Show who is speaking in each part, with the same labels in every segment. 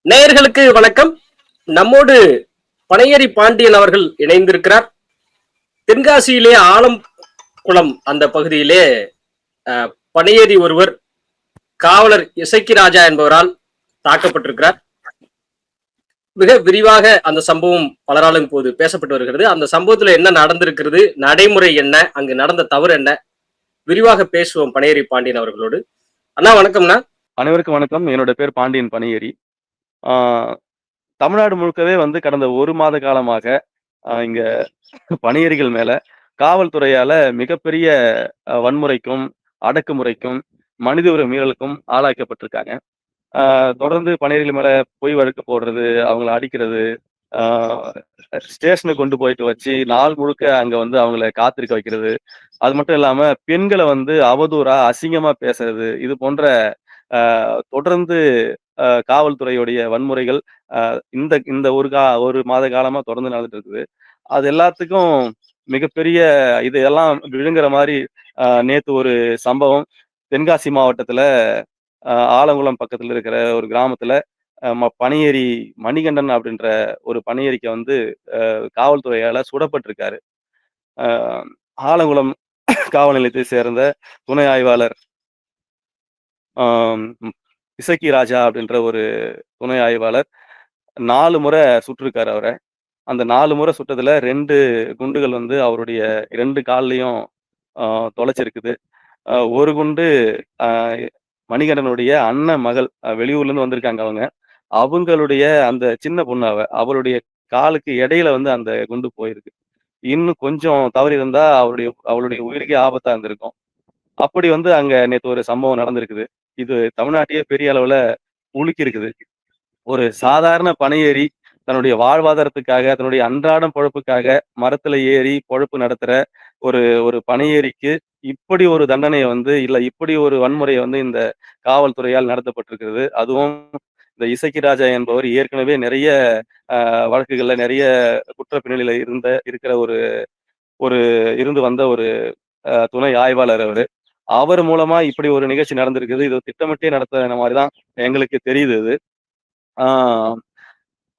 Speaker 1: நேயர்களுக்கு வணக்கம். நம்மோடு பனையரி பாண்டியன் அவர்கள் இணைந்திருக்கிறார். தென்காசியிலே ஆலம்குளம் அந்த பகுதியிலே பனையேறி ஒருவர் காவலர் இசக்கி ராஜா என்பவரால் தாக்கப்பட்டிருக்கிறார். மிக விரிவாக அந்த சம்பவம் பலராலும் இப்போது பேசப்பட்டு வருகிறது. அந்த சம்பவத்துல என்ன நடந்திருக்கிறது, நடைமுறை என்ன, அங்கு நடந்த தவறு என்ன, விரிவாக பேசுவோம் பனையேறி பாண்டியன் அவர்களோடு. அண்ணா வணக்கம்ண்ணா.
Speaker 2: அனைவருக்கும் வணக்கம். என்னோட பேர் பாண்டியன் பனையேறி. தமிழ்நாடு முழுக்கவே வந்து கடந்த 1 மாத காலமாக இங்க பனையேறிகள் மேல காவல்துறையால மிகப்பெரிய வன்முறைக்கும், அடக்குமுறைக்கும், மனித உரிமை மீறலுக்கும் ஆளாக்கப்பட்டிருக்காங்க. தொடர்ந்து பனையேறிகள் மேல பொய் வழக்கு போடுறது, அவங்கள அடிக்கிறது, ஆ ஸ்டேஷனுக்கு கொண்டு போயிட்டு வச்சு நாள் முழுக்க அங்க வந்து அவங்கள காத்திருக்க வைக்கிறது. அது மட்டும் இல்லாம பெண்கள வந்து அவதூறா, அசிங்கமா பேசுறது, இது போன்ற தொடர்ந்து காவல்துறையுடைய வன்முறைகள் இந்த இந்த ஒரு மாத காலமா தொடர்ந்து நடந்துட்டு இருக்குது. அது எல்லாத்துக்கும் மிகப்பெரிய இதையெல்லாம் விழுங்குற மாரி நேத்து ஒரு சம்பவம் தென்காசி மாவட்டத்துல ஆலங்குளம் பக்கத்துல இருக்கிற ஒரு கிராமத்துல பனையேறி மணிகண்டன் அப்படின்ற ஒரு பனையேறிக்கு வந்து காவல்துறையால சுடப்பட்டிருக்காரு. அ ஆலங்குளம் காவல் நிலையத்தை சேர்ந்த துணை ஆய்வாளர் ஆம் இசக்கி ராஜா அப்படின்ற ஒரு துணை ஆய்வாளர் 4 முறை சுட்டிருக்காரு அவர. அந்த 4 முறை சுட்டதுல 2 குண்டுகள் வந்து அவருடைய 2 கால்லயும் அ தொலைச்சிருக்குது. ஒரு குண்டு அ மணிகண்டனுடைய அண்ணன் மகள் வெளியூர்லேருந்து வந்திருக்காங்க அவங்க. அவங்களுடைய அந்த சின்ன பொண்ணு அவ. அவளுடைய காலுக்கு இடையில வந்து அந்த குண்டு போயிருக்கு. இன்னும் கொஞ்சம் தவறி இருந்தா அவளுடைய உயிருக்கே ஆபத்தா இருந்திருக்கும். அப்படி வந்து அங்க நேத்து ஒரு சம்பவம் நடந்திருக்குது. இது தமிழ்நாட்டையே பெரிய அளவுல உலுக்கியிருக்குது. ஒரு சாதாரண பனையேறி தன்னுடைய வாழ்வாதாரத்துக்காக, தன்னுடைய அன்றாடம் பொழப்புக்காக மரத்துல ஏறி பொழப்பு நடத்துற ஒரு ஒரு பனையேறிக்கு இப்படி ஒரு தண்டனைய வந்து இல்ல இப்படி ஒரு வன்முறைய வந்து இந்த காவல்துறையால் நடத்தப்பட்டிருக்கிறது. அதுவும் இந்த இசக்கி ராஜா என்பவர் ஏற்கனவே நெறைய வழக்குகள்ல நெறைய குற்ற பின்னணியில இருக்கிற ஒரு ஒரு இருந்து வந்த ஒரு துணை ஆய்வாளர் அவரு. அவர் மூலமா இப்படி ஒரு நிகழ்ச்சி நடந்திருக்குது. இது திட்டமிட்டே நடத்துன மாரி தான் எங்களுக்கு தெரியுது இது. ஆ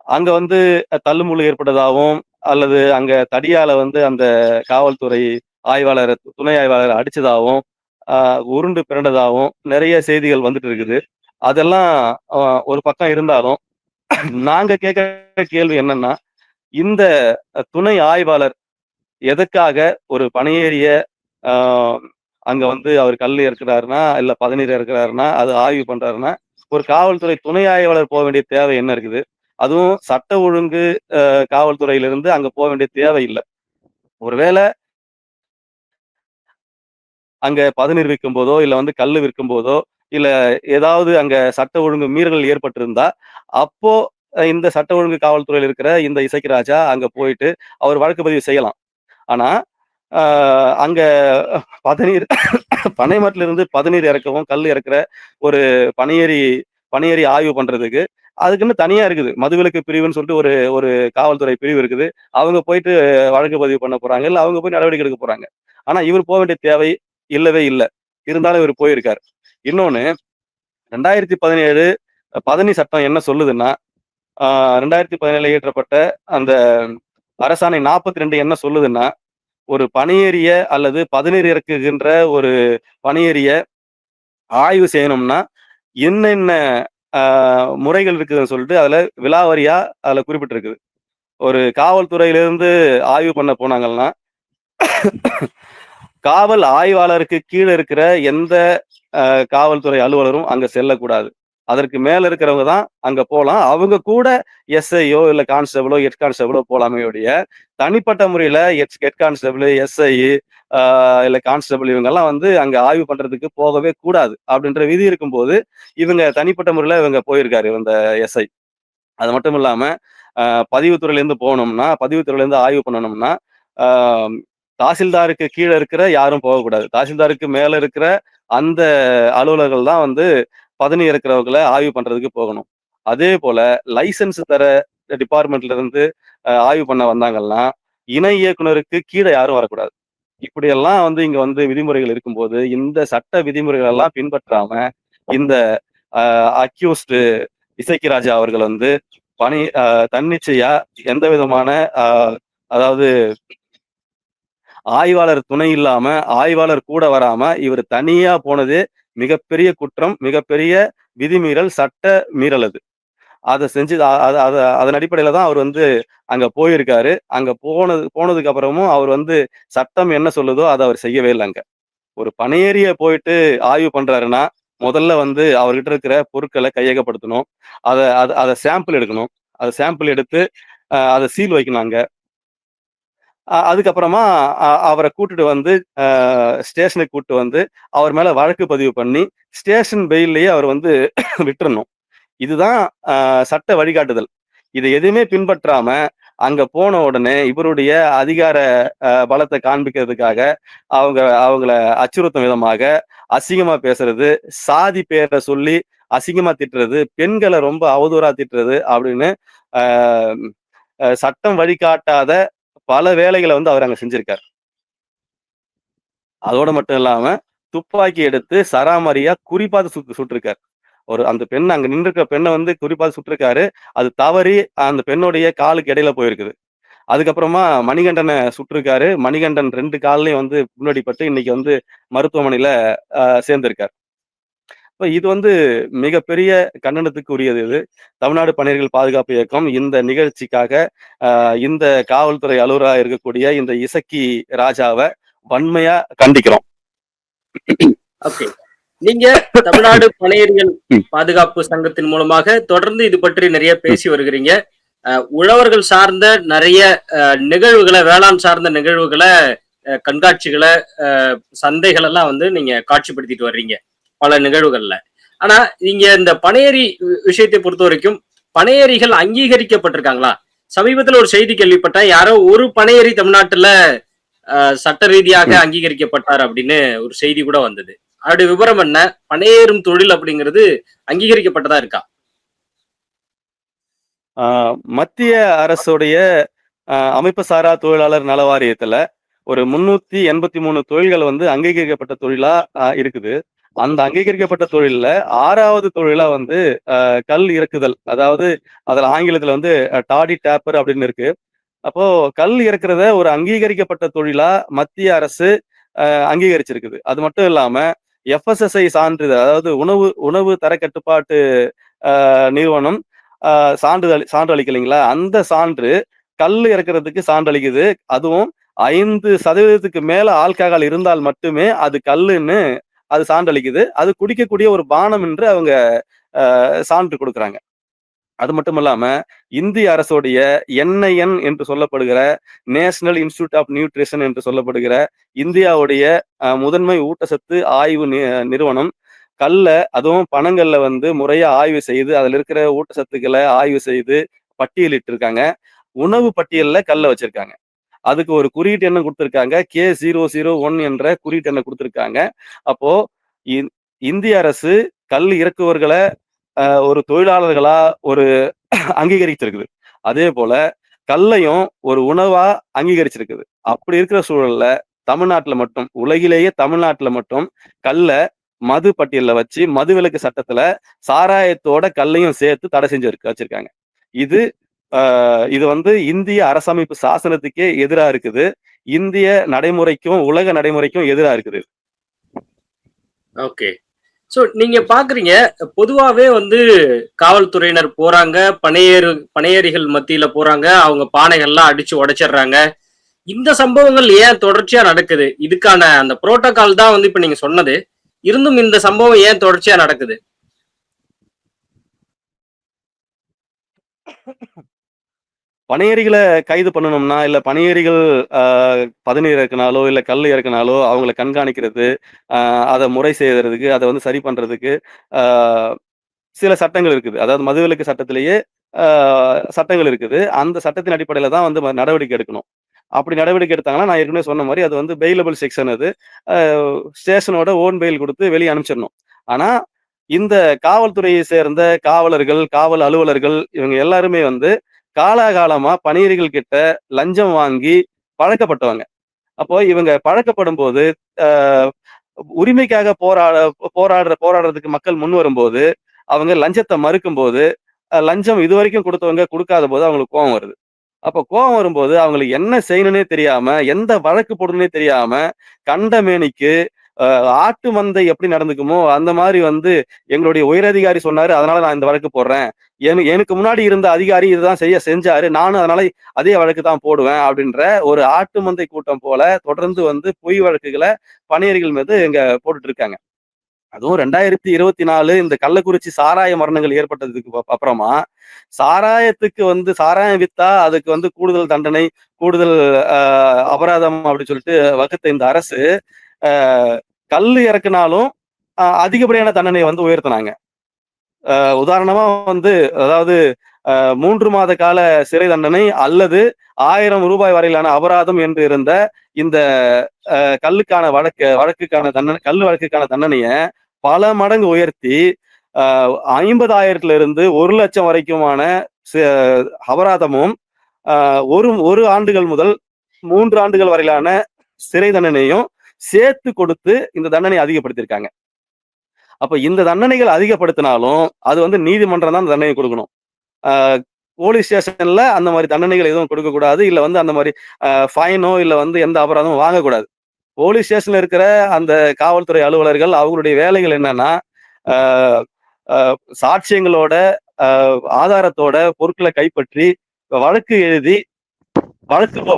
Speaker 2: அங்க வந்து தள்ளுமுள்ளு ஏற்பட்டதாவும், அல்லது அங்க தடியால வந்து அந்த காவல்துறை துணை ஆய்வாளர அடிச்சதாவும், அ உருண்டு பிரண்டதாவும் நெறைய செய்திகள் வந்துட்டு இருக்குது. அதெல்லாம் அ ஒரு பக்கம் இருந்தாலும், நாங்க கேட்கிற கேள்வி என்னன்னா, இந்த துணை ஆய்வாளர் எதுக்காக ஒரு பனையேறிய ஆ அங்க வந்து அவர் கல்லு இறக்குறாருன்னா, இல்ல பதநீர் இறக்குறாருன்னா, அது ஆய்வு பண்றாருன்னா, ஒரு காவல்துறை துணை ஆய்வாளர் போ வேண்டிய தேவை என்ன இருக்குது? அதுவும் சட்ட ஒழுங்கு காவல்துறையிலிருந்து அங்க போ வேண்டிய தேவை இல்ல. ஒருவேள அங்க பதநீர் விக்கும்போதோ, இல்ல வந்து கல்லு விற்கும்போதோ, இல்ல ஏதாவது அங்க சட்ட ஒழுங்கு மீறல்கள் ஏற்பட்டிருந்தா, அப்போ இந்த சட்ட ஒழுங்கு காவல்துறையில இருக்கிற இந்த இசக்கி ராஜா அங்க போயிட்டு அவர் வழக்கு பதிவு செய்யலாம். ஆனா, அ அங்க பதநீர் பனைமரத்திலிருந்து பதநீர் இறக்கவும், கல் இறக்குற ஒரு பனையேறி பனையேறி ஆய்வு பண்றதுக்கு, அதுக்குன்னு தனியா இருக்குது. மதுவிலக்கு பிரிவுன்னு சொல்லிட்டு ஒரு ஒரு காவல்துறை பிரிவு இருக்குது. அவங்க போயிட்டு வழக்கு பதிவு பண்ண போறாங்க. இல்ல அவங்க போய் நடவடிக்கை எடுக்க போறாங்க. ஆனா இவர் போ வேண்டிய தேவை இல்லவே இல்ல. இருந்தாலும் இவரு போயிருக்காரு. இன்னொன்னு 2017 பதனி சட்டம் என்ன சொல்லுதுன்னா, 2017 இயற்றப்பட்ட அந்த அரசாணை 42 என்ன சொல்லுதுன்னா, ஒரு பணியேறிய அல்லது பதநீர் இறக்குகின்ற ஒரு பணியேறிய ஆய்வு செய்யணும்னா, என்னென்ன அ முறைகள் இருக்குதுன்னு சொல்லிட்டு அதுல விலாவாரியா அதுல குறிப்பிட்டிருக்குது. ஒரு காவல்துறையிலிருந்து ஆய்வு பண்ண போனாங்கன்னா, காவல் ஆய்வாளருக்கு கீழ இருக்கிற எந்த காவல்துறை அலுவலரும் அங்க செல்லக்கூடாது. அதற்கு மேல இருக்கிறவங்க தான் அங்க போலாம். அவங்க கூட எஸ்ஐயோ, இல்ல கான்ஸ்டபிளோ, ஹெட் கான்ஸ்டபிளோ போலாமே ஒழிய, தனிப்பட்ட முறையில ஹெட் கான்ஸ்டபிள், எஸ்ஐ ஆ இல்ல கான்ஸ்டபிள் இவங்கலாம் வந்து அங்க ஆய்வு பண்றதுக்கு போகவே கூடாது. அப்படின்ற விதி இருக்கும்போது, இவங்க தனிப்பட்ட முறையில இவங்க போயிருக்காரு இந்த எஸ்ஐ. அது மட்டும் இல்லாம, அ பதிவுத்துறையிலேருந்து போனோம்னா, பதிவுத்துறையிலேருந்து ஆய்வு பண்ணணும்னா, ஆ தாசில்தாருக்கு கீழ இருக்கிற யாரும் போகக்கூடாது. தாசில்தாருக்கு மேல இருக்கிற அந்த அலுவலர்கள் தான் வந்து பதனி இருக்கிறவங்கள ஆய்வு பண்றதுக்கு போகணும். அதேபோல லைசென்ஸ் தர டிபார்ட்மெண்ட்ல இருந்து ஆய்வு பண்ண வந்தாங்கன்னா, இணை இயக்குனருக்கு கீழ யாரும் வரக்கூடாது. இப்படியெல்லாம் வந்து இங்க வந்து விதிமுறைகள் இருக்கும்போது, இந்த சட்ட விதிமுறைகள் எல்லாம் பின்பற்றாம, இந்த அ அக்யூஸ்டு இசக்கி ராஜா அவர்கள் வந்து தன்னிச்சையா எந்த விதமான அதாவது ஆய்வாளர் துணை இல்லாம, ஆய்வாளர் கூட வராம, இவர் தனியா போனது மிகப்பெரிய குற்றம், மிகப்பெரிய விதிமீறல், சட்ட மீறல் அது. அத செஞ்சு அத அத அதன் அடிப்படையில தான் அவர் வந்து அங்க போயிருக்காரு. அங்க போனதுக்கு அப்புறமும் அவர் வந்து சட்டம் என்ன சொல்லுதோ அத அவர் செய்யவே இல்ல அங்க. ஒரு பனையேறிய போயிட்டு ஆய்வு பண்றாருன்னா, முதல்ல வந்து அவர்கிட்ட இருக்கிற பொருட்கள கையகப்படுத்தணும். அத அத அத சாம்பிள் எடுக்கணும். அத சாம்பிள் எடுத்து அத சீல் வைக்கணும் அங்க. அதுக்கப்புறமா அவர கூட்டிட்டு வந்து ஸ்டேஷனுக்கு கூட்டிட்டு வந்து, அவர் மேல வழக்கு பதிவு பண்ணி, ஸ்டேஷன் பெயில்லயே அவர் வந்து விட்டுறணும். இதுதான் சட்ட வழிகாட்டுதல். இத எதுவுமே பின்பற்றாம, அங்க போன உடனே இவருடைய அதிகார பலத்த காண்பிக்கிறதுக்காக, அவங்கள அச்சுறுத்தும் விதமாக, அசிங்கமா பேசுறது, சாதி பேர சொல்லி அசிங்கமா திட்டுறது, பெண்கள ரொம்ப அவதூறா திட்டுறது அப்படின்னு அ சட்டம் வழிகாட்டாத பல வேலைகள வந்து அவர் அங்க செஞ்சிருக்காரு. அதோட மட்டும் இல்லாம, துப்பாக்கி எடுத்து சராமாரியா குறிபார்த்து சுட்டிருக்காரு. அந்த பெண் அங்க நின்னுருக்க பெண்ண வந்து குறிபார்த்து சுட்டிருக்காரு. அது தவறி அந்த பெண்ணுடைய காலுக்கு இடையில போயிருக்குது. அதுக்கப்புறமா மணிகண்டன சுட்டிருக்காரு. மணிகண்டன் 2 கால்லயும் வந்து புண்ணடிபட்டு இன்னைக்கு வந்து மருத்துவமனையில சேர்ந்திருக்கார். இப்ப இது வந்து மிகப்பெரிய கண்டனத்துக்கு உரியது இது. தமிழ்நாடு பணியர்கள் பாதுகாப்பு இயக்கம் இந்த நிகழ்ச்சிக்காக இந்த காவல்துறை அலுவலரா இருக்கக்கூடிய இந்த இசக்கி ராஜாவ வன்மையா கண்டிக்கிறோம்.
Speaker 1: ஓகே. நீங்க தமிழ்நாடு பனையர்கள் பாதுகாப்பு சங்கத்தின் மூலமாக தொடர்ந்து இது பற்றி நிறைய பேசி வருகிறீங்க. உழவர்கள் சார்ந்த நிறைய நிகழ்வுகளை, வேளாண் சார்ந்த நிகழ்வுகளை, கண்காட்சிகளை, சந்தைகள் எல்லாம் வந்து நீங்க காட்சிப்படுத்திட்டு வர்றீங்க பல நிகழ்வுகள்ல. ஆனா நீங்க இந்த பனையேறி விஷயத்தை பொறுத்த வரைக்கும் பனையேறிகள் அங்கீகரிக்கப்பட்டிருக்காங்களா? சமீபத்துல ஒரு செய்தி கேள்விப்பட்டேன். யாரோ ஒரு பனையேறி தமிழ்நாட்டுல சட்ட ரீதியாக அங்கீகரிக்கப்பட்டார் அப்படின்னு ஒரு செய்தி கூட வந்தது. அவருடைய விவரம் என்ன? பனையேறும் தொழில் அப்படிங்கிறது அங்கீகரிக்கப்பட்டதா இருக்கா?
Speaker 2: மத்திய அரசுடைய அமைப்பு சாரா தொழிலாளர் நல வாரியத்துல ஒரு 383 தொழில்கள் வந்து அங்கீகரிக்கப்பட்ட தொழிலா இருக்குது. அந்த அங்கீகரிக்கப்பட்ட தொழில்ல 6வது தொழிலா வந்து கல் இறக்குதல். அதாவது அதுல ஆங்கிலத்துல வந்து டாடி டேப்பர் அப்படின்னு இருக்கு. அப்போ கல் இறக்குறத ஒரு அங்கீகரிக்கப்பட்ட தொழிலா மத்திய அரசு அங்கீகரிச்சிருக்குது. அது மட்டும் இல்லாம FSSAI சான்றிதழ், அதாவது உணவு உணவு தர கட்டுப்பாட்டு நிறுவனம் சான்று அளிக்கலைங்களா? அந்த சான்று கல் இறக்குறதுக்கு சான்றளிக்குது. அதுவும் 5% மேல ஆல்கஹால் இருந்தால் மட்டுமே அது கல்லுன்னு அது சான்றளிக்குது. அது குடிக்கக்கூடிய ஒரு பானம் என்று அவங்க சான்று குடுக்குறாங்க. அது மட்டும் இல்லாம இந்திய அரசுடைய NIN என்று சொல்லப்படுகிற நேஷனல் இன்ஸ்டிடியூட் ஆஃப் நியூட்ரிஷன் என்று சொல்லப்படுகிற இந்தியாவுடைய முதன்மை ஊட்டச்சத்து ஆய்வு நிறுவனம் கல்ல, அதுவும் பனங்கல்ல வந்து முறையா ஆய்வு செய்து அதுல இருக்கிற ஊட்டச்சத்துக்களை ஆய்வு செய்து பட்டியலிட்டு இருக்காங்க. உணவு பட்டியல்ல கல்ல வச்சிருக்காங்க. அதுக்கு ஒரு குறியீட்டு எண்ணம் கொடுத்திருக்காங்க. K001 என்ற குறியீட்டு எண்ணை கொடுத்திருக்காங்க. அப்போ இந்திய அரசு கல் இறக்குவர்களை ஒரு தொழிலாளர்களா ஒரு அங்கீகரிச்சிருக்குது. அதே போல கல்லையும் ஒரு உணவா அங்கீகரிச்சிருக்குது. அப்படி இருக்கிற சூழல்ல தமிழ்நாட்டுல மட்டும், உலகிலேயே தமிழ்நாட்டுல மட்டும் கல்ல மது பட்டியல்ல வச்சு மதுவிலக்கு சட்டத்துல சாராயத்தோட கல்லையும் சேர்த்து தடை செஞ்சு வச்சிருக்காங்க. இது இது வந்து இந்திய அரசமைப்பு சாசனத்துக்கே எதிரா இருக்குது. இந்திய நடைமுறைக்கும் உலக நடைமுறைக்கும் எதிரா இருக்குது.
Speaker 1: ஓகே. சோ நீங்க பாக்குறீங்க, பொதுவாவே வந்து காவல்துறையினர் போறாங்க, பனையேறிகள் மத்தியில போறாங்க, அவங்க பானைகள்லாம் அடிச்சு உடைச்சிடுறாங்க. இந்த சம்பவங்கள் ஏன் தொடர்ச்சியா நடக்குது? இதுக்கான அந்த புரோட்டோகால் தான் வந்து இப்ப நீங்க சொன்னது. இருந்தும் இந்த சம்பவம் ஏன் தொடர்ச்சியா நடக்குது?
Speaker 2: பனையேறிகளை கைது பண்ணணும்னா, இல்ல பனையேறிகள் பதநீர் இறக்குனாலோ, இல்ல கல் இறக்குனாலோ அவங்கள கண்காணிக்கிறது, அத முறை செய்யறதுக்கு, அத வந்து சரி பண்றதுக்கு ஆ சில சட்டங்கள் இருக்குது. அதாவது மதுவிலக்கு சட்டத்திலேயே சட்டங்கள் இருக்குது. அந்த சட்டத்தின் அடிப்படையில தான் வந்து நடவடிக்கை எடுக்கணும். அப்படி நடவடிக்கை எடுத்தாங்கன்னா, நான் ஏற்கனவே சொன்ன மாரி அது வந்து பெயிலபிள் செக்ஷன் அது. அ ஸ்டேஷனோட ஓன் பெயில் குடுத்து வெளிய அனுப்பிச்சிடணும். ஆனா, இந்த காவல்துறையை சேர்ந்த காவலர்கள், காவல் அலுவலர்கள் இவங்க எல்லாருமே வந்து காலாகாலமா பணியர்கள் கிட்ட லஞ்சம் வாங்கி பழக்கப்பட்டவங்க. அப்போ இவங்க பழக்கப்படும்போது, அ உரிமைக்காக போராடுறதுக்கு மக்கள் முன் வரும்போது, அவங்க லஞ்சத்த மறுக்கும்போது, லஞ்சம் இதுவரைக்கும் குடுத்தவங்க குடுக்காத போது அவங்களுக்கு கோவம் வருது. அப்ப கோவம் வரும்போது அவங்களுக்கு என்ன செய்யணும்னே தெரியாம, எந்த வழக்கு போடணும்னே தெரியாம, கண்ட மேனிக்கு அ ஆட்டு மந்தை எப்படி நடந்துக்குமோ, அந்த மாரி வந்து எங்களுடைய உயரதிகாரி சொன்னாரு, அதனால நான் இந்த வழக்கு போடுறேன். எனக்கு முன்னாடி இருந்த அதிகாரி இதுதான் செஞ்சாரு. நானும் அதனால அதே வழக்கு தான் போடுவேன். அப்படின்ற ஒரு ஆட்டு மந்தை கூட்டம் போல தொடர்ந்து வந்து பொய் வழக்குகள பணியர்கள் மீது இங்க போட்டுட்டு இருக்காங்க. அதுவும் 2024 இந்த கள்ளக்குறிச்சி சாராய மரணங்கள் ஏற்பட்டதுக்கு அப்புறமா, சாராயத்துக்கு வந்து சாராயம் வித்தா அதுக்கு வந்து கூடுதல் தண்டனை, கூடுதல் அ அபராதம் அப்படி சொல்லிட்டு வகுத்த இந்த அரசு, அ கல்லு இறக்குனாலும் அதிகப்படியான தண்டனைய வந்து உயர்த்துனாங்க. உதாரணமா வந்து அதாவது 3 மாத கால சிறை தண்டனை அல்லது ரூ. 1000 வரையிலான அபராதம் என்று இருந்த இந்த கல்லுக்கான வழக்குக்கான தண்டனை கல் வழக்குக்கான தண்டனைய பல மடங்கு உயர்த்தி 50,000 இருந்து 1,00,000 வரைக்குமான சி அபராதமும், அ 1 ஆண்டுகள் முதல் 3 ஆண்டுகள் வரையிலான சிறை தண்டனையும் சேர்த்து கொடுத்து இந்த தண்டனைய அதிகப்படுத்தியிருக்காங்க. அப்ப இந்த தண்டனைகள் அதிகப்படுத்தினாலும், அது வந்து நீதிமன்றம் தான் தண்டனை குடுக்கணும். ஆ போலீஸ் ஸ்டேஷன்ல அந்த மாரி தண்டனைகள் எதுவும் கொடுக்கக்கூடாது. இல்ல வந்து அந்த மாரி ஃபைனோ இல்ல வந்து எந்த அபராதமும் வாங்கக்கூடாது. போலீஸ் ஸ்டேஷன்ல இருக்கிற அந்த காவல்துறை அலுவலர்கள் அவங்களுடைய வேலைகள் என்னன்னா, ஆ அ சாட்சியங்களோட, அ ஆதாரத்தோட பொருட்கள கைப்பற்றி, வழக்கு எழுதி,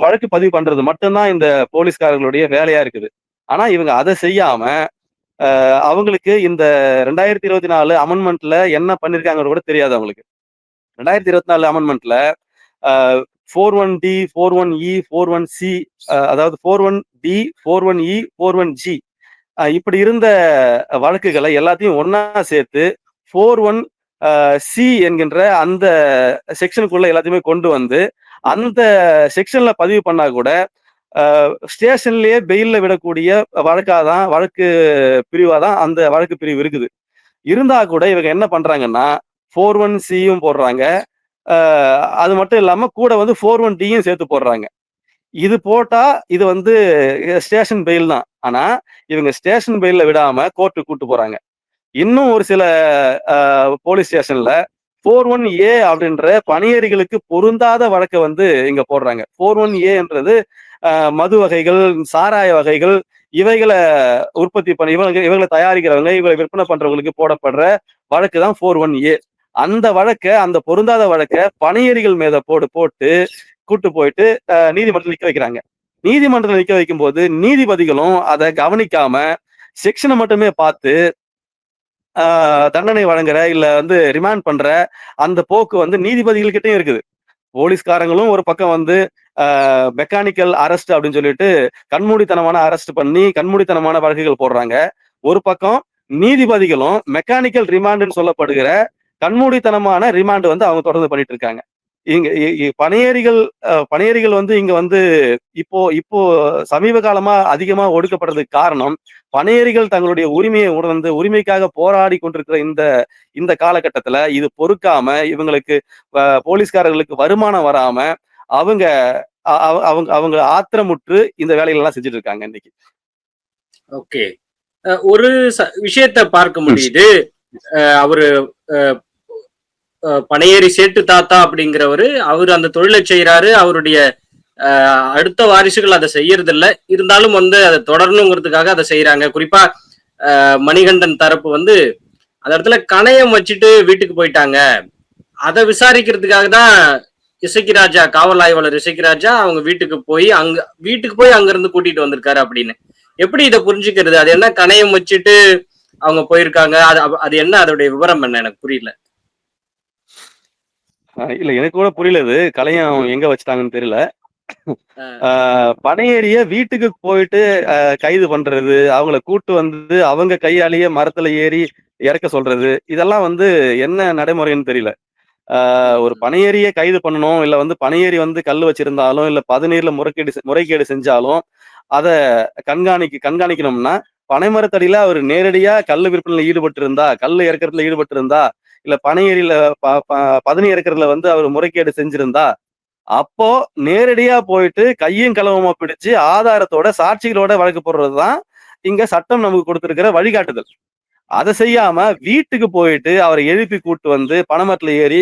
Speaker 2: வழக்கு பதிவு பண்றது மட்டும் தான் இந்த போலீஸ்காரர்களுடைய வேலையா இருக்குது. ஆனா இவங்க அத செய்யாம, அவங்களுக்கு இந்த 2024 அமெண்ட்மென்ட்ல என்ன பண்ணியிருக்காங்கன்னு கூட தெரியாது அவங்களுக்கு. 2024 அமெண்ட்மென்ட்ல அ 41டி, 41இ, 41சி, அதாவது 41டி, 41இ, 41ஜி இப்படி இருந்த வழக்குகளை எல்லாத்தையும் ஒண்ணா சேர்த்து 41 சி என்கின்ற அந்த செக்ஷனுக்குள்ள எல்லாத்தையுமே கொண்டு வந்து, அந்த செக்ஷன்ல பதிவு பண்ணா கூட, அ ஸ்டேஷன்லயே பெயில்ல விடக்கூடிய வழக்கு பிரிவா தான் அந்த வழக்கு பிரிவு இருக்குது. இருந்தா கூட இவங்க என்ன பண்றாங்கன்னா, 41சியும் போடுறாங்க. அ அது மட்டும் இல்லாம கூட வந்து 41டியும் சேர்த்து போடுறாங்க. இது போட்டா இது வந்து ஸ்டேஷன் பெயில் தான். ஆனா, இவங்க ஸ்டேஷன் பெயில்ல விடாம கோர்ட்க்கு கூட்டு போறாங்க. இன்னும் ஒரு சில அ போலீஸ் ஸ்டேஷன்ல 41ஏ அப்படின்ற பணியேறிகளுக்கு பொருந்தாத வழக்க வந்து இங்க போடுறாங்க. 41ஏன்றது அ மது வகைகள், சாராய வகைகள் இவைகள உற்பத்தி பண்ணி இவங்கள தயாரிக்கிறவங்க, இவங்கள விற்பனை பண்றவங்களுக்கு போடப்படுற வழக்கு தான் 41ஏ. அந்த பொருந்தாத வழக்க பணியேறிகள் மீத போட்டு கூட்டு போயிட்டு நீதிமன்றத்துல நிக்க வைக்கிறாங்க. நீதிமன்றத்துல நிக்க வைக்கும்போது நீதிபதிகளும் அத கவனிக்காம செக்ஷன மட்டுமே பார்த்து ஆ தண்டனை வழங்குற, இல்ல வந்து ரிமாண்ட் பண்ற அந்த போக்கு வந்து நீதிபதிகள் கிட்டயும் இருக்குது. போலீஸ்காரங்களும் ஒரு பக்கம் வந்து மெக்கானிக்கல் அரெஸ்ட் அப்படின்னு சொல்லிட்டு கண்மூடித்தனமான அரெஸ்ட் பண்ணி கண்மூடித்தனமான வழக்குகள் போடுறாங்க. ஒரு பக்கம் நீதிபதிகளும் மெக்கானிக்கல் ரிமாண்டுன்னு சொல்லப்படுகிற கண்மூடித்தனமான ரிமாண்ட் வந்து அவங்க தொடர்ந்து பண்ணிட்டு இருக்காங்க. இங்க இ இ பணியேறிகள் பணியேறிகள் வந்து இங்க வந்து இப்போ இப்போ சமீப காலமா அதிகமா ஒடுக்கப்படுறதுக்கு காரணம், பணியேறிகள் தங்களுடைய உரிமையை உணர்ந்து உரிமைக்காக போராடி கொண்டிருக்கிற இந்த இந்த காலகட்டத்துல இது பொறுக்காம இவங்களுக்கு போலீஸ்காரர்களுக்கு வருமானம் வராம அவங்க அவங்க அவங்க ஆத்திரமுற்று இந்த வேலைகள் எல்லாம் செஞ்சுட்டு இருக்காங்க இன்னைக்கு.
Speaker 1: ஓகே. ஒரு விஷயத்த பார்க்க முடியுது. அவரு பனையேறி சேட்டு தாத்தா அப்படிங்கிறவரு அவரு அந்த தொழிலை செய்யறாரு. அவருடைய அடுத்த வாரிசுகள் அதை செய்யறது இல்ல. இருந்தாலும் வந்து அதை தொடரணுங்கிறதுக்காக அதை செய்யறாங்க. குறிப்பா மணிகண்டன் தரப்பு வந்து அந்த இடத்துல கணையம் வச்சுட்டு வீட்டுக்கு போயிட்டாங்க. அதை விசாரிக்கிறதுக்காக தான் இசக்கி ராஜா, காவல் ஆய்வாளர் இசக்கி ராஜா அவங்க வீட்டுக்கு போய் அங்க இருந்து கூட்டிட்டு வந்திருக்காரு அப்படின்னு. எப்படி இதை புரிஞ்சுக்கிறது? அது என்ன கணையம் வச்சுட்டு அவங்க போயிருக்காங்க? அது என்ன, அதோடைய விவரம் என்ன? எனக்கு புரியல.
Speaker 2: இல்ல எனக்கு கூட புரியல இது. கலையம் எங்க வச்சுட்டாங்கன்னு தெரியல. பனையேறிய வீட்டுக்கு போயிட்டு கைது பண்றது, அவங்கள கூட்டு வந்து அவங்க கையாலேயே மரத்துல ஏறி இறக்க சொல்றது, இதெல்லாம் வந்து என்ன நடைமுறைன்னு தெரியல. ஒரு பனையேறிய கைது பண்ணணும், இல்ல வந்து பனையேறி வந்து கல்லு வச்சிருந்தாலும், இல்ல பதநீர்ல முறைகேடு செஞ்சாலும், அத கண்காணிக்கணும்னா, பனைமரத்தடியில அவர் நேரடியா கல்லு விற்பனையில கல்லு இறக்கறதுல ஈடுபட்டிருந்தா, இல்ல பனையேறியில ப ப பதனி இறக்கறதுல வந்து அவர் முறைகேடு செஞ்சிருந்தா, அப்போ நேரடியா போயிட்டு கையும் களவுமா பிடிச்சு ஆதாரத்தோட, சாட்சிகளோட வழக்கு போடுறது தான் இங்க சட்டம் நமக்கு கொடுத்திருக்கிற வழிகாட்டுதல். அத செய்யாம வீட்டுக்கு போயிட்டு அவரை எழுப்பி கூட்டு வந்து பனைமரத்துல ஏறி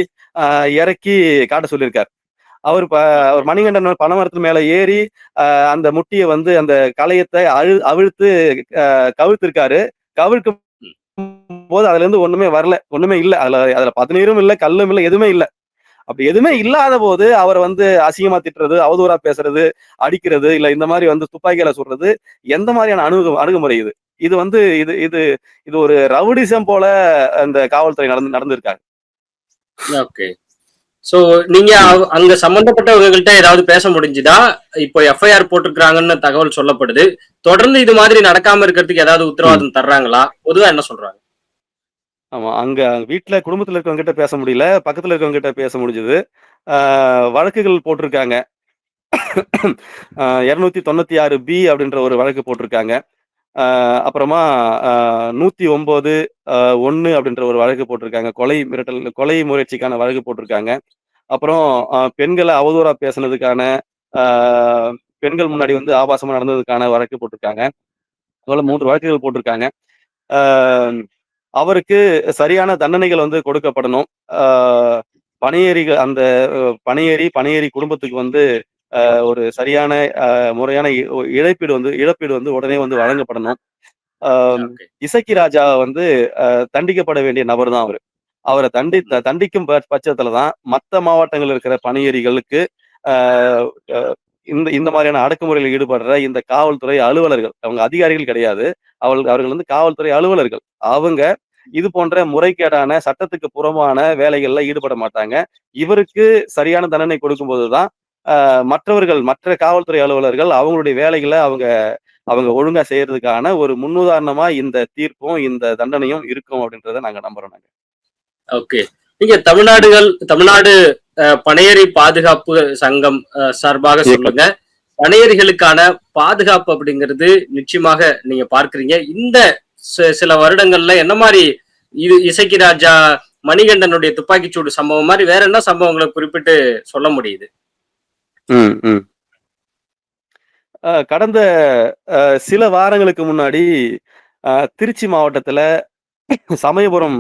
Speaker 2: இறக்கி காட்ட சொல்லியிருக்கார். அவர் மணிகண்டன் பனைமரத்து மேல ஏறி அந்த முட்டிய வந்து அந்த களையத்தை அவிழ்த்து கவிழ்த்திருக்காரு. கவிழ்க்கும் போது அதுல இருந்து ஒண்ணுமே வரல, ஒண்ணுமே இல்ல. அதுல பதநீரும் இல்ல, கல்லும் இல்ல, எதுவுமே இல்ல. அப்படி எதுவுமே இல்லாத போது அவரை வந்து அசிங்கமா திட்டுறது, அவதூறா பேசுறது, அடிக்கிறது, இல்ல இந்த மாதிரி வந்து துப்பாக்கியால சுடுறது எந்த மாதிரியான அணுகுமுறை இது? இது வந்து இது இது இது ஒரு ரவுடிசம் போல அந்த காவல்துறை நடந்திருக்காங்க.
Speaker 1: ஓகே. சோ நீங்க அங்க சம்பந்தப்பட்டவங்கள்ட்ட ஏதாவது பேச முடிஞ்சுதா? இப்போ எஃப்ஐஆர் போட்டிருக்காங்கன்னு தகவல் சொல்லப்படுது. தொடர்ந்து இது மாதிரி நடக்காம இருக்கிறதுக்கு ஏதாவது உத்தரவாதம் தர்றாங்களா? பொதுவா என்ன சொல்றாங்க?
Speaker 2: ஆமா. அங்க வீட்ல குடும்பத்துல இருக்கவங்க கிட்ட பேச முடியல. பக்கத்துல இருக்கவங்க கிட்ட பேச முடிஞ்சது. வழக்குகள் போட்டிருக்காங்க. 296 பி அப்படின்ற ஒரு வழக்கு போட்டிருக்காங்க. அப்புறமா 109 1 அப்படின்ற ஒரு வழக்கு போட்டிருக்காங்க. கொலை முயற்சிக்கான வழக்கு போட்டிருக்காங்க. அப்புறம் பெண்கள அவதூறா பேசுனதுக்கான, அ பெண்கள் முன்னாடி வந்து ஆபாசமா நடந்ததுக்கான வழக்கு போட்டிருக்காங்க. அதுபோல 3 வழக்குகள் போட்டிருக்காங்க. அ அவருக்கு சரியான தண்டனைகள் வந்து கொடுக்கப்படணும். அ பணியேறிகள் அந்த பணியேறி குடும்பத்துக்கு வந்து ஒரு சரியான முறையான இழப்பீடு வந்து உடனே வந்து வழங்கப்படணும். அ
Speaker 1: ஓகே.
Speaker 2: இசக்கி ராஜா வந்து தண்டிக்கப்பட வேண்டிய நபர் தான் அவரு. அவர தண்டிக்கும் பட்சத்துல தான் மத்த மாவட்டங்கள்ல இருக்கிற பணியேறிகளுக்கு அ அ இந்த இந்த மாதிரியான அடக்குமுறையில் ஈடுபடுற இந்த காவல்துறை அலுவலர்கள், அவங்க அதிகாரிகள் கிடையாது. அவர்கள் வந்து காவல்துறை அலுவலர்கள். அவங்க இது போன்ற முறைகேடான, சட்டத்துக்கு புறம்பான வேலைகள்ல ஈடுபட மாட்டாங்க. இவருக்கு சரியான தண்டனை கொடுக்கும்போது தான், மற்ற காவல்துறை அலுவலர்கள் அவங்களுடைய வேலைகள அவங்க அவங்க ஒழுங்கா செய்யறதுக்கான ஒரு முன்னுதாரணமா இந்த தீர்ப்பும், இந்த தண்டனையும் இருக்கும் அப்படின்றத நாங்க நம்புறோம் நாங்க.
Speaker 1: ஓகே. நீங்க தமிழ்நாடு பனையேறி பாதுகாப்பு சங்கம் சார்பாக
Speaker 2: இயக்கம்.
Speaker 1: சொல்லுங்க. பனையேறிகளுக்கான பாதுகாப்பு அப்படிங்கிறது நிச்சயமாக நீங்க பார்க்கிறீங்க. இந்த சில வருடங்கள்ல என்ன மாரி இசக்கி ராஜா, மணிகண்டனுடைய துப்பாக்கிச்சூடு சம்பவம் மாரி வேற என்ன சம்பவங்கள குறிப்பிட்டு சொல்ல முடியுது?
Speaker 2: ம், ம். கடந்த சில வாரங்களுக்கு முன்னாடி திருச்சி மாவட்டத்துல சமயபுரம்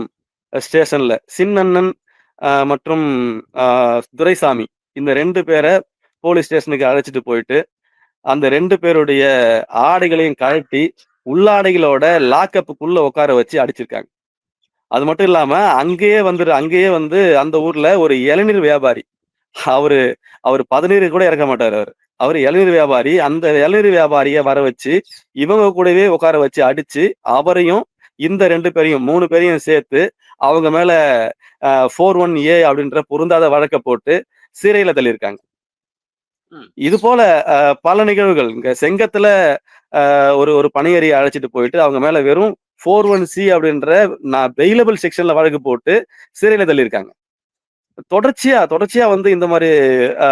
Speaker 2: ஸ்டேஷன்ல சின்னண்ணன் மற்றும் துரைசாமி இந்த 2 பேர போலீஸ் ஸ்டேஷனுக்கு அழைச்சிட்டு போயிட்டு, அந்த 2 பேருடைய ஆடைகளையும் கழட்டி, உள்ளாடைகளோட லாக்கப்புக்குள்ள உட்கார வச்சு அடிச்சிருக்காங்க. அது மட்டும் இல்லாம, அங்கேயே வந்து அந்த ஊர்ல ஒரு இளநீர் வியாபாரி. அவரு அவரு பதநீர் கூட இறக்க மாட்டாரு அவரு. அவரு இளநீர் வியாபாரி. அந்த இளநீர் வியாபாரிய வர வச்சு, இவங்க கூடவே உட்கார வச்சு அடிச்சு, அவரையும் இந்த 2 பேரையும் 3 பேரையும் சேர்த்து, அவங்க மேல 41A அப்படின்ற பொருந்தாத வழக்க போட்டு சிறையில தள்ளியிருக்காங்க.
Speaker 1: ம்.
Speaker 2: இது போல பல நிகழ்வுகள். இங்க செங்கத்துல ஒரு ஒரு பணியைய அழைச்சிட்டு போயிட்டு, அவங்க மேல வெறும் 41C அப்படின்ற பெயிலபிள் செக்ஷன்ல வழக்கு போட்டு சிறையில தள்ளியிருக்காங்க. தொடர்ச்சியா வந்து இந்த மாரி அ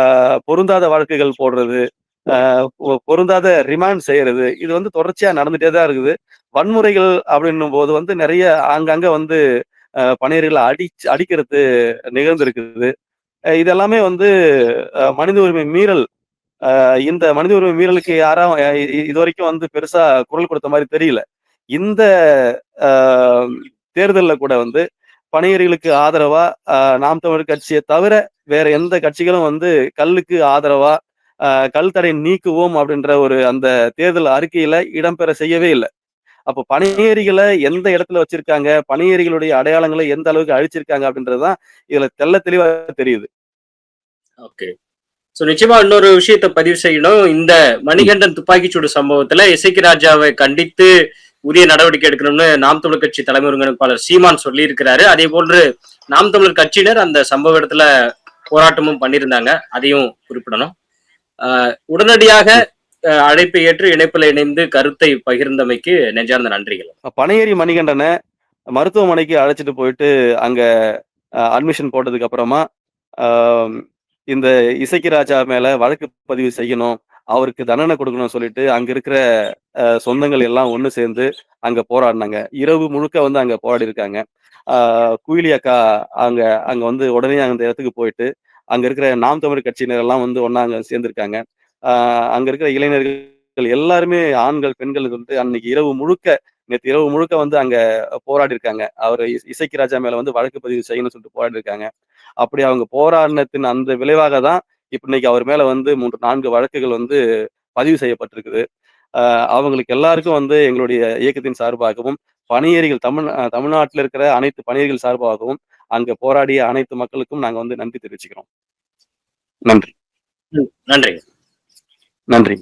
Speaker 2: பொருந்தாத வழக்குகள் போடுறது, அ பொருந்தாத ரிமாண்ட் செய்யறது, இது வந்து தொடர்ச்சியா நடந்துட்டே தான் இருக்குது. வன்முறைகள் அப்படின்னும்போது வந்து நெறைய ஆங்காங்க வந்து பணியர்கள அடிக்கிறது நிகழ்ந்திருக்குது. இது எல்லாமே வந்து மனித உரிமை மீறல். இந்த மனித உரிமை மீறலுக்கு யாரும் இதுவரைக்கும் வந்து பெருசா குரல் கொடுத்த மாரி தெரியல. இந்த அ தேர்தல்ல கூட வந்து பணியர்களுக்கு ஆதரவா நாம் தமிழர் கட்சிய தவிர வேற எந்த கட்சிகளும் வந்து கல்லுக்கு ஆதரவா கல் தடை நீக்குவோம் அப்படின்ற ஒரு அந்த தேர்தல் அறிக்கையில இடம்பெற செய்யவே இல்ல. அப்போ பணியேறிகள எந்த இடத்துல வச்சிருக்காங்க, பணியேறிகளுடைய அடையாளங்கள எந்த அளவுக்கு அழிச்சிருக்காங்க அப்படின்றது தான் இதுல தெளிவா தெரியுது.
Speaker 1: ஓகே. சோ நிச்சயமா இன்னொரு விஷயத்த பதிவு செய்யணும். இந்த
Speaker 2: ம்.
Speaker 1: மணிகண்டன் துப்பாக்கிச்சூடு சம்பவத்துல இசக்கி ராஜாவை கண்டித்து உரிய நடவடிக்கை எடுக்கணும்னு நாம் தமிழர் கட்சி தலைமை ஒருங்கிணைப்பாளர் சீமான் சொல்லியிருக்கிறாரு. அதே போன்று நாம் தமிழர் கட்சியினர் அந்த சம்பவ இடத்துல போராட்டமும் பண்ணியிருந்தாங்க. அதையும் குறிப்பிடணும். உடனடியாக
Speaker 2: ம்.
Speaker 1: அழைப்பை ஏற்று இணைப்பில் இணைந்து கருத்தை பகிர்ந்தமைக்கு நெஞ்சார்ந்த நன்றிகள்.
Speaker 2: பனையேறி மணிகண்டன மருத்துவமனைக்கு அழைச்சிட்டு போயிட்டு அங்க அட்மிஷன் போட்டதுக்கு அப்புறமா, ஆ இந்த இசக்கி ராஜா மேல வழக்கு பதிவு செய்யணும். அவருக்கு தண்டனை குடுக்கணும்னு சொல்லிட்டு, அங்க இருக்கிற சொந்தங்கள் எல்லாம் ஒண்ணு சேர்ந்து அங்க போராடுனாங்க. இரவு முழுக்க வந்து அங்க போராடியிருக்காங்க. ஆ குயிலி அக்கா அங்க அங்க வந்து உடனே அந்த இடத்துக்கு போயிட்டு, அங்க இருக்கிற நாம் தமிழர் கட்சியினர் எல்லாம் வந்து ஒண்ணா அங்க சேர்ந்திருக்காங்க. ஆ அங்க இருக்கிற இளைஞர்கள் எல்லாருமே ஆண்கள், பெண்கள் வந்து அன்னைக்கு நேத்து இரவு முழுக்க வந்து அங்க போராடியிருக்காங்க. அவரு இசக்கி ராஜா மேல வந்து வழக்கு பதிவு செய்யணும்னு சொல்லிட்டு போராடியிருக்காங்க. அப்படி அவங்க போராடினத்தின் அந்த விளைவாக தான் இப்ப இன்னைக்கு அவர் மேல வந்து 3-4 வழக்குகள் வந்து பதிவு செய்யப்பட்டிருக்குது. அவங்களுக்கு எல்லாருக்கும் வந்து எங்களுடைய இயக்கத்தின் சார்பாகவும், பணியேறிகள் தமிழ்நாட்டில் இருக்கிற அனைத்து பணியேறிகள் சார்பாகவும், அங்க போராடிய அனைத்து மக்களுக்கும் நாங்க வந்து நன்றி தெரிவிச்சுக்கிறோம். நன்றி.
Speaker 1: நன்றிங்க.
Speaker 2: நன்றி.